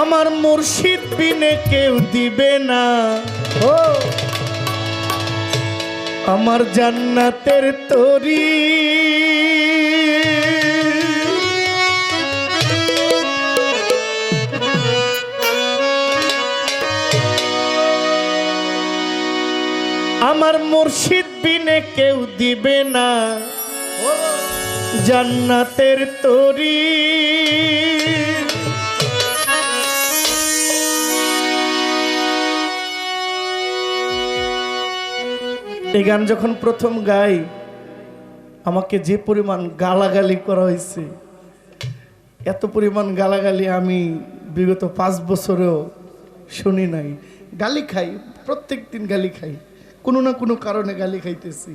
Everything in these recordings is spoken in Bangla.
আমার মুর্শিদ বিনে কেউ দিবে না ও আমার জান্নাতের তরি। আমার মুর্শিদ বিনে কেউ দিবে না জান্নাতের তরি। এই গান যখন প্রথম গাই আমাকে যে পরিমাণ গালাগালি করা হয়েছে, এত পরিমাণ গালাগালি আমি বিগত 5 বছরেও শুনি নাই। গালি খাই, প্রত্যেক দিন গালি খাই, কোনো না কোনো কারণে গালি খাইতেছি।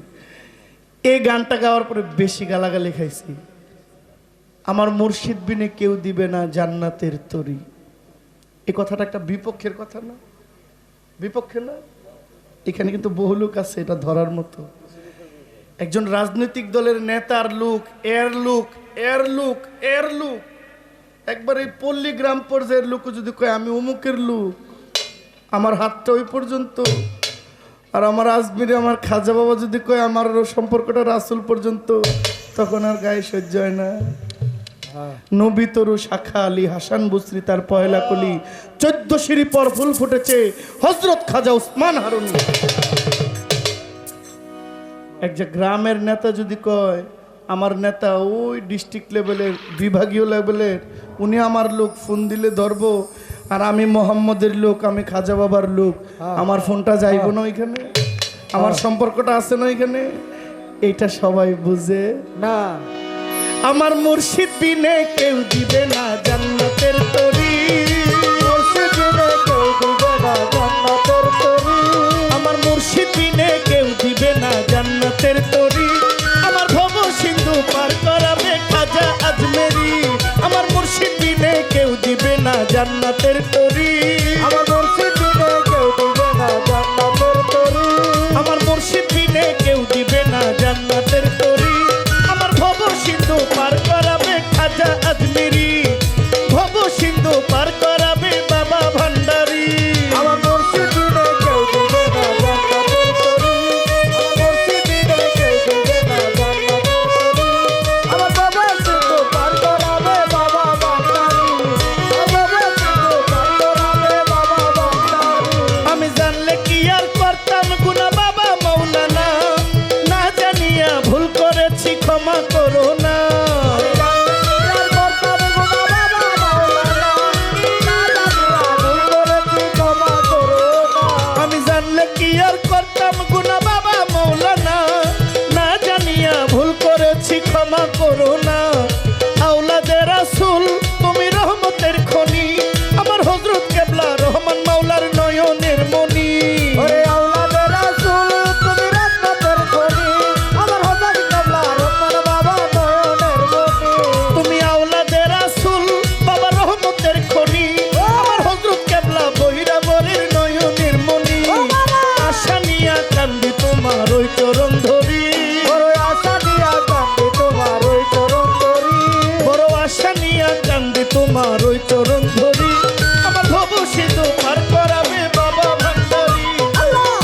এই গানটা গাওয়ার পরে বেশি গালাগালি খাইছি। আমার মুর্শিদ বিনে কেউ দিবে না জান্নাতের তরি, এই কথাটা একটা বিপক্ষের কথা না? বিপক্ষে না? এখানে কিন্তু বহু লোক আছে এটা ধরার মতো। একজন রাজনৈতিক দলের নেতার লোক, এর লোক একবার এই পল্লী গ্রাম পর্যায়ের লোক যদি কয় আমি অমুকের লোক, আমার হাতটা ওই পর্যন্ত। আর আমার আজমিরে আমার খাজা বাবা যদি কয় আমার সম্পর্কটা রাসূল পর্যন্ত, তখন আর গায়ে সহ্য হয় না। নবী তরু শাখা আলী হাসান বুসরি তার পয়লা কলি, 14 সিঁড়ি পর ফুল ফুটেছে হযরত খাজা উসমান হারুনি। এক যে গ্রামের নেতা যদি কয় আমার নেতা ওই ডিস্ট্রিক্ট লেভেলের, বিভাগীয় লেভেলের, উনি আমার লোক, ফোন দিলে ধরবো, আর আমি মোহাম্মদের লোক, আমি খাজা বাবার লোক, আমার ফোনটা যাইবো না ওইখানে, আমার সম্পর্কটা আছে না ওইখানে, এইটা সবাই বুঝে না। আমার মুর্শিদ বিনে কেউ দিবে না জান্নাতের তরি, মুর্শিদ বিনে কেউ দিবে না জান্নাতের তরি, আমার মুর্শিদ বিনে কেউ দিবে না জান্নাতের তরি, আমার ভব সিন্ধু পার করাবে খাজা আজমেরি, আমার মুর্শিদ বিনে কেউ দিবে না জান্নাতের তরি, আমার মুর্শিদ বিনে কেউ দিবে না জান্নাতের তরি, আমার মুর্শিদ বিনে কেউ দিবে না জান্নাতের তরি, আমার ভব সিন্ধু পার করাবে খাজা আজমেরি, ভব সিন্ধু পার করাবে বাবা ভান্ডারি, আমার মুর্শিদ বিনে কেউ দিবে না জান্নাতের তরি, আমার মুর্শিদ বিনে কেউ দিবে না জান্নাতের তরি, আমার বাবা সিন্ধু পার করাবে বাবা ভান্ডারি, আমার বাবা সিন্ধু পার করাবে বাবা ভান্ডারি। আমি জানলে কি আর করতাম গুনাহ বাবা মাওলানা, না জানিয়া ভুল করেছি ক্ষমা করো না, আমি জানলে কি আর করতাম গুনাহ বাবা মাওলানা, না জানিয়া ভুল করেছি ক্ষমা করো না, আওলাদে রাসূল তুমি রহমতের খনি, আমার হযরত কেবলা রহমান মাওলার নয়নের মনি, ওরে আওলাদে রাসূল তুমি রহমতের খনি, আমার হযরত কেবলা রহমান বাবা নয়নের মনি, তুমি আওলাদে রাসূল বাবা রহমতের খনি, আমার হযরত কেবলা বহিরাবরের নয়নের মনি, আশা নিয়া কান্দি তোমার ওই চরণ ধরি, বড় আশা নিয়া কান্দি তোমার ওই চরণ ধরি, বড় আশা নিয়া কান্দি তোমার ওই চরণ ধরি, আমার ভব সিন্ধু পার করাবে বাবা ভান্ডারি,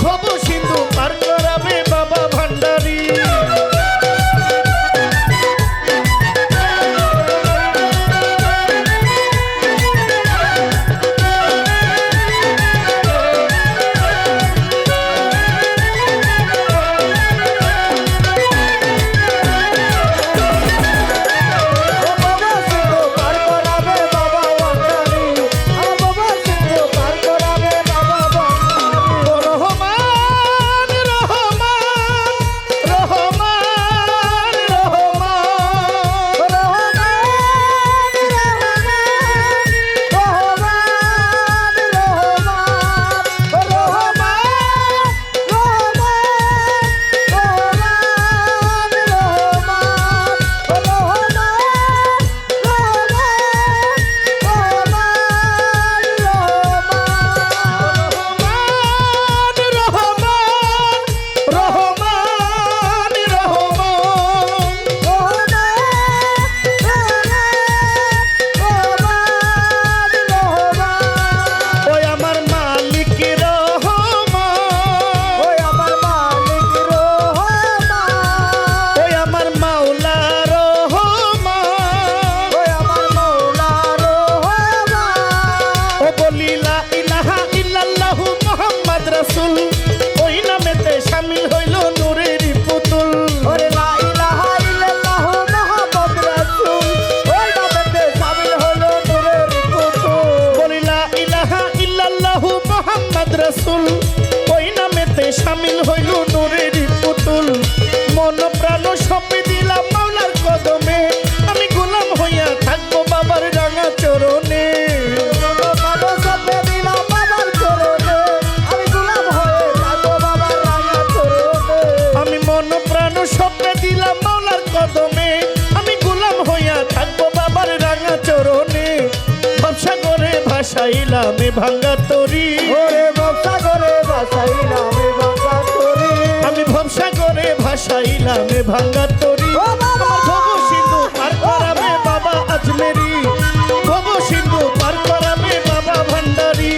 ভব সিন্ধু পার করাবে বাবা ভান্ডারি। সামিল হইল নূরের পুতুল মন প্রাণ সপে দিলাম মাওলার কদমে আমি গোলাম হইয়া থাকবো বাবার রাঙা চরণে আমি মন প্রাণ সপে দিলাম মাওলার কদমে আমি গোলাম হইয়া থাকবো বাবার রাঙা চরণে ব্যবসা করে ভাসাইলাম এ ভাঙ্গা তরি আমি ভবসা করে ভাসাইলাম এ ভাঙ্গা তরি ভব সিন্ধু পার করাবে বাবা আজমেরি ভব সিন্ধু পার করাবে বাবা ভান্ডারি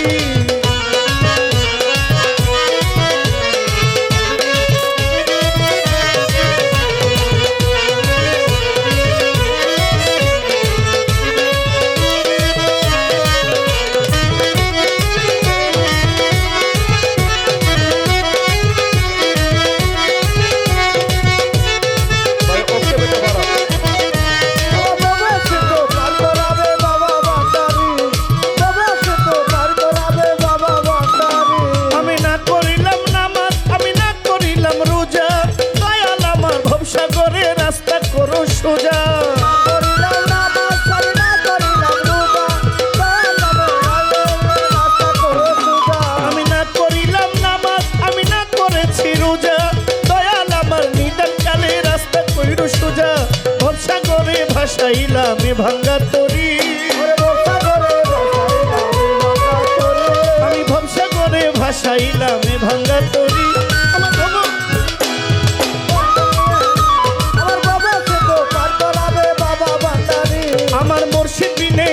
ভাসাইলাম এ ভাঙ্গা তরি আমি ভবসা করে ভাসাইলাম এ ভাঙ্গা তরি আমার মুর্শিদ বিনে